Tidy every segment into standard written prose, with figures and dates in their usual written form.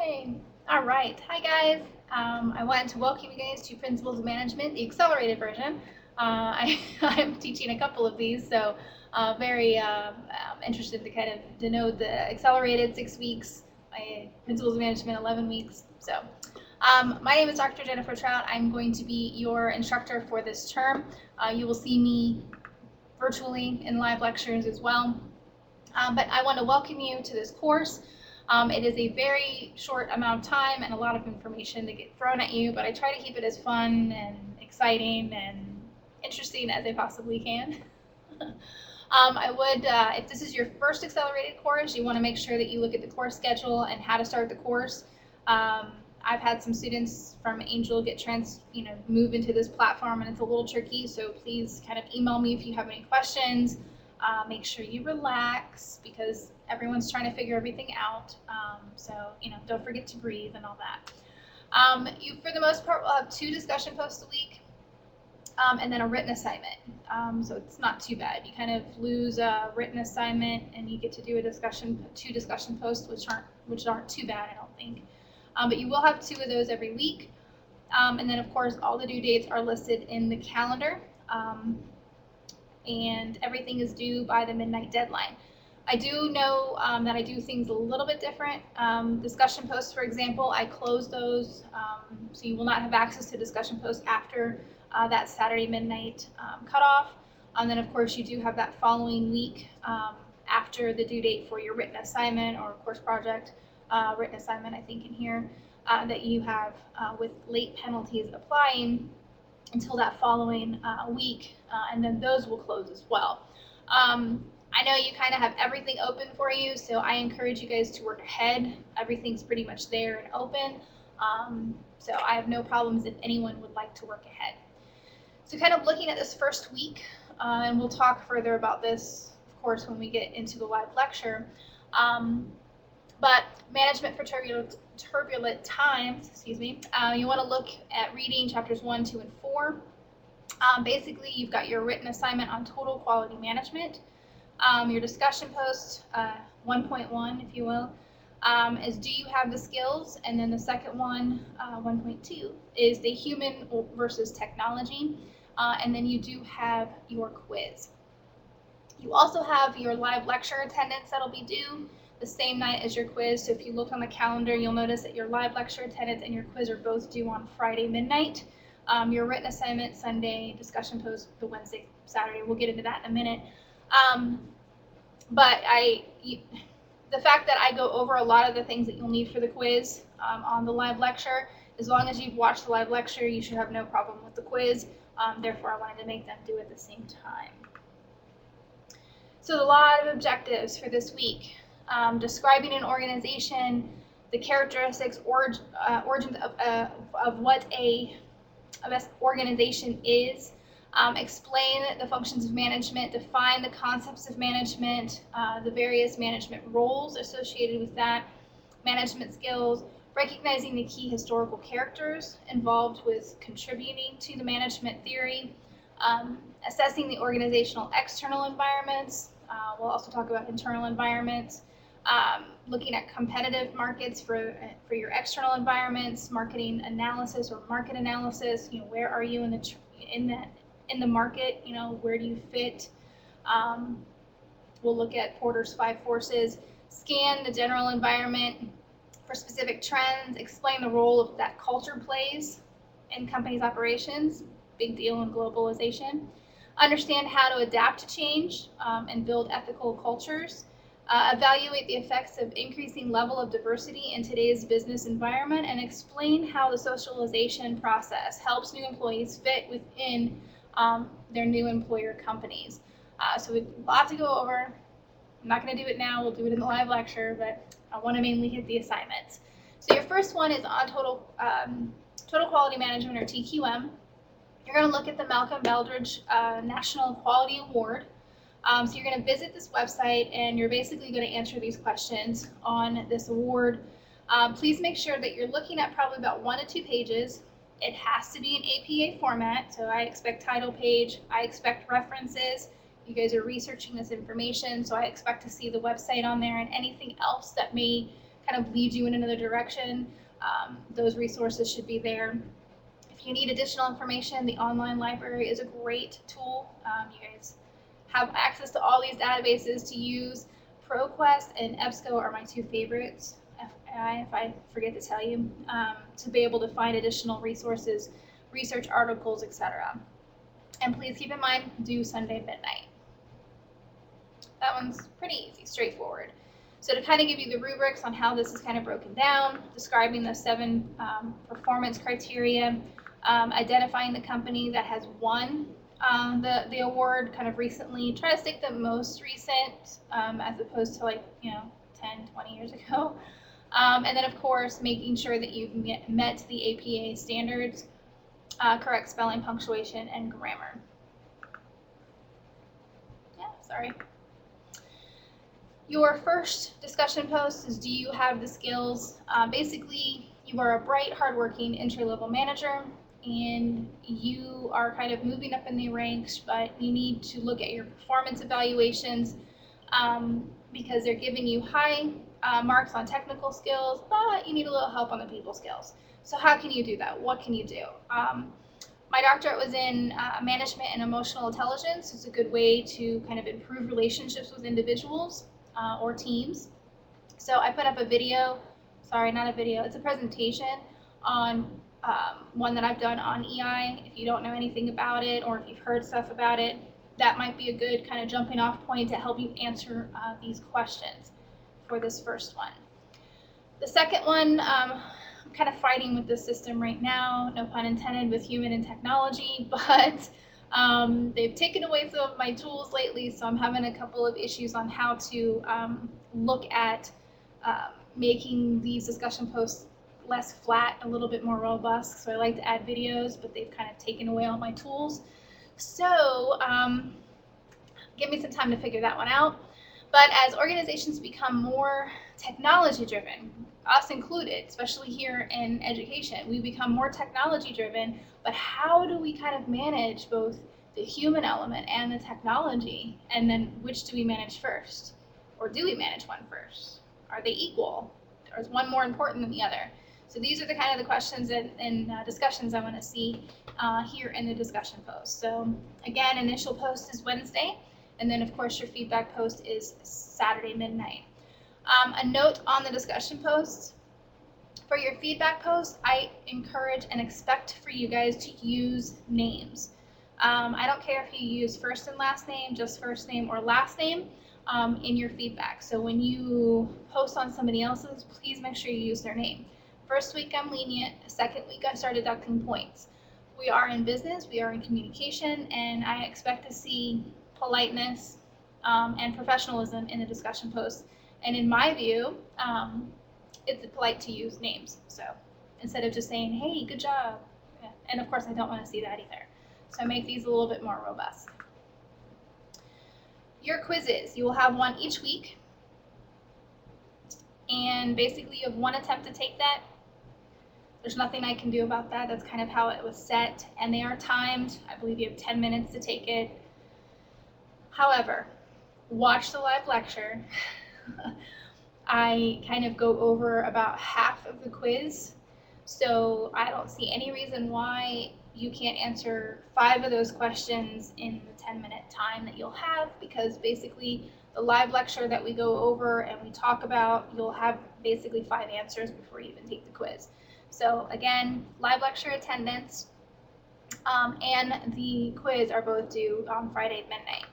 Yay! All right. Hi, guys. I wanted to welcome you guys to Principles of Management, the accelerated version. I'm teaching a couple of these, so very interested to kind of denote the accelerated 6 weeks, my Principles of Management 11 weeks. So my name is Dr. Jennifer Trout. I'm going to be your instructor for this term. You will see me virtually in live lectures as well. But I want to welcome you to this course. It is a very short amount of time and a lot of information to get thrown at you, but I try to keep it as fun and exciting and interesting as I possibly can. If this is your first accelerated course, you want to make sure that you look at the course schedule and how to start the course. I've had some students from Angel move into this platform, and it's a little tricky, so please kind of email me if you have any questions. Make sure you relax because everyone's trying to figure everything out. Don't forget to breathe and all that. You, for the most part, will have 2 discussion posts a week, and then a written assignment. So it's not too bad. You kind of lose a written assignment, and you get to do 2 discussion posts, which aren't too bad, I don't think. But you will have 2 of those every week. And then, of course, all the due dates are listed in the calendar. And everything is due by the midnight deadline. I do know that I do things a little bit different. Discussion posts, for example, I close those, so you will not have access to discussion posts after that Saturday midnight cutoff. And then, of course, you do have that following week after the due date for your written assignment or course project, written assignment, I think, in here, that you have with late penalties applying until that following week, and then those will close as well. I know you kind of have everything open for you, so I encourage you guys to work ahead. Everything's pretty much there and open, so I have no problems if anyone would like to work ahead. So kind of looking at this first week, and we'll talk further about this, of course, when we get into the live lecture, but management for turbulent times, you want to look at reading chapters 1, 2, and 4. Basically, you've got your written assignment on total quality management. Your discussion post, 1.1, if you will, is do you have the skills? And then the second one, 1.2, is the human versus technology. And then you do have your quiz. You also have your live lecture attendance that'll be due the same night as your quiz. So if you look on the calendar, you'll notice that your live lecture attendance and your quiz are both due on Friday midnight. Your written assignment Sunday, discussion post the Wednesday, Saturday. We'll get into that in a minute. But the fact that I go over a lot of the things that you'll need for the quiz on the live lecture, as long as you've watched the live lecture, you should have no problem with the quiz. Therefore, I wanted to make them do it at the same time. So a lot of objectives for this week. Describing an organization, the characteristics, origins of what a organization is, explain the functions of management, define the concepts of management, the various management roles associated with that, management skills, recognizing the key historical characters involved with contributing to the management theory, assessing the organizational external environments. We'll also talk about internal environments. Looking at competitive markets for your external environments, marketing analysis or market analysis. Where are you in the market? Where do you fit? We'll look at Porter's 5 forces. Scan the general environment for specific trends. Explain the role that culture plays in companies' operations. Big deal in globalization. Understand how to adapt to change and build ethical cultures. Evaluate the effects of increasing level of diversity in today's business environment, and explain how the socialization process helps new employees fit within their new employer companies. So we have a lot to go over. I'm not going to do it now. We'll do it in the live lecture, but I want to mainly hit the assignments. So your first one is on total quality management, or TQM. You're going to look at the Malcolm Baldrige National Quality Award. So you're going to visit this website, and you're basically going to answer these questions on this award. Please make sure that you're looking at probably about 1 to 2 pages. It has to be in APA format, so I expect title page, I expect references. You guys are researching this information, so I expect to see the website on there and anything else that may kind of leads you in another direction, those resources should be there. If you need additional information, the online library is a great tool. You guys have access to all these databases to use. ProQuest and EBSCO are my two favorites, FYI, if I forget to tell you, to be able to find additional resources, research articles, etc. And please keep in mind, due Sunday midnight. That one's pretty easy, straightforward. So to kind of give you the rubrics on how this is kind of broken down, describing the 7 performance criteria, identifying the company that has won the award kind of recently. Try to stick the most recent as opposed to 10, 20 years ago. And then of course, making sure that you've met the APA standards, correct spelling, punctuation, and grammar. Yeah, sorry. Your first discussion post is, do you have the skills? Basically, you are a bright, hardworking entry-level manager, and you are kind of moving up in the ranks, but you need to look at your performance evaluations because they're giving you high marks on technical skills, but you need a little help on the people skills. So how can you do that? What can you do? My doctorate was in management and emotional intelligence. It's a good way to kind of improve relationships with individuals or teams. So I put up a video, sorry, not a video, it's a presentation on one that I've done on EI. If you don't know anything about it, or if you've heard stuff about it, that might be a good kind of jumping off point to help you answer these questions for this first one. The second one, I'm kind of fighting with the system right now, no pun intended, with human and technology, but they've taken away some of my tools lately, so I'm having a couple of issues on how to look at making these discussion posts less flat, a little bit more robust. So I like to add videos, but they've kind of taken away all my tools. So give me some time to figure that one out. But as organizations become more technology driven, us included, especially here in education, we become more technology driven, but how do we kind of manage both the human element and the technology? And then which do we manage first? Or do we manage one first? Are they equal? Or is one more important than the other? So these are the kind of the questions and discussions I want to see here in the discussion post. So again, initial post is Wednesday, and then of course your feedback post is Saturday midnight. A note on the discussion posts. For your feedback post, I encourage and expect for you guys to use names. I don't care if you use first and last name, just first name, or last name in your feedback. So when you post on somebody else's, please make sure you use their name. First week I'm lenient, second week I start deducting points. We are in business, we are in communication, and I expect to see politeness and professionalism in the discussion posts. And in my view, it's polite to use names. So instead of just saying, hey, good job. Yeah. And of course, I don't want to see that either. So I make these a little bit more robust. Your quizzes, you will have one each week. And basically, you have one attempt to take that. There's nothing I can do about that. That's kind of how it was set. And they are timed. I believe you have 10 minutes to take it. However, watch the live lecture. I kind of go over about half of the quiz, so I don't see any reason why you can't answer 5 of those questions in the 10-minute time that you'll have, because basically the live lecture that we go over and we talk about, you'll have basically 5 answers before you even take the quiz. So again, live lecture attendance and the quiz are both due on Friday at midnight.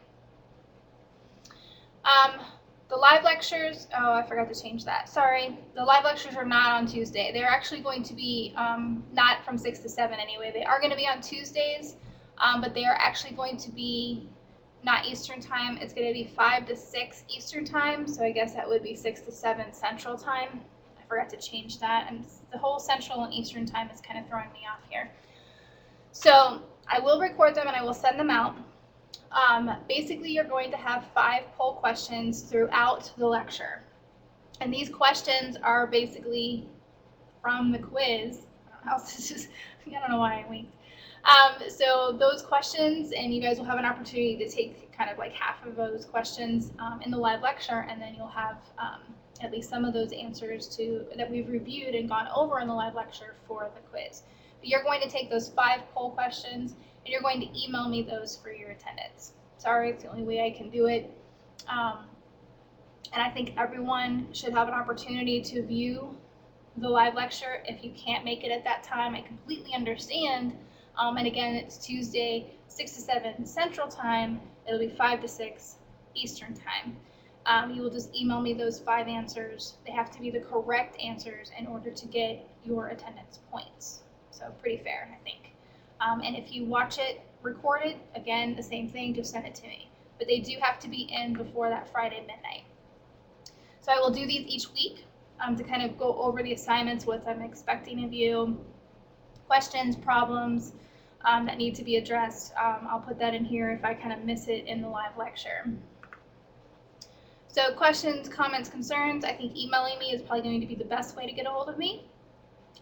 The live lectures, oh, I forgot to change that. Sorry. The live lectures are not on Tuesday. They're actually going to be not from 6 to 7 anyway. They are going to be on Tuesdays, but they are actually going to be not Eastern time. It's going to be 5 to 6 Eastern time, so I guess that would be 6 to 7 Central time. I forgot to change that, and the whole Central and Eastern time is kind of throwing me off here. So I will record them and I will send them out. Basically, you're going to have 5 poll questions throughout the lecture. And these questions are basically from the quiz. I don't know how this is, I don't know why I winked. So those questions, and you guys will have an opportunity to take kind of like half of those questions in the live lecture, and then you'll have at least some of those answers that we've reviewed and gone over in the live lecture for the quiz. But you're going to take those 5 poll questions and you're going to email me those for your attendance. Sorry, it's the only way I can do it. And I think everyone should have an opportunity to view the live lecture. If you can't make it at that time, I completely understand. And again, it's Tuesday, 6 to 7 Central Time. It'll be 5 to 6 Eastern Time. You will just email me those 5 answers. They have to be the correct answers in order to get your attendance points. So pretty fair, I think. And if you watch it recorded, again, the same thing, just send it to me. But they do have to be in before that Friday midnight. So I will do these each week to kind of go over the assignments, what I'm expecting of you, questions, problems that need to be addressed. I'll put that in here if I kind of miss it in the live lecture. So questions, comments, concerns, I think emailing me is probably going to be the best way to get a hold of me.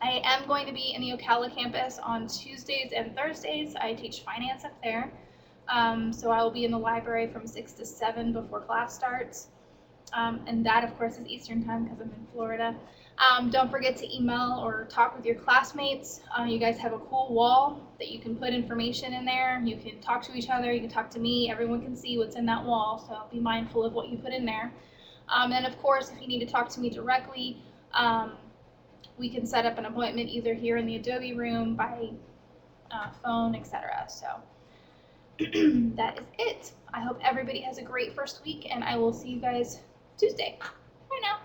I am going to be in the Ocala campus on Tuesdays and Thursdays. I teach finance up there. So I will be in the library from 6 to 7 before class starts. And that, of course, is Eastern Time because I'm in Florida. Don't forget to email or talk with your classmates. You guys have a cool wall that you can put information in there. You can talk to each other. You can talk to me. Everyone can see what's in that wall, so be mindful of what you put in there. And, of course, if you need to talk to me directly, we can set up an appointment either here in the Adobe room, by phone, etc. So that is it. I hope everybody has a great first week, and I will see you guys Tuesday. Bye now.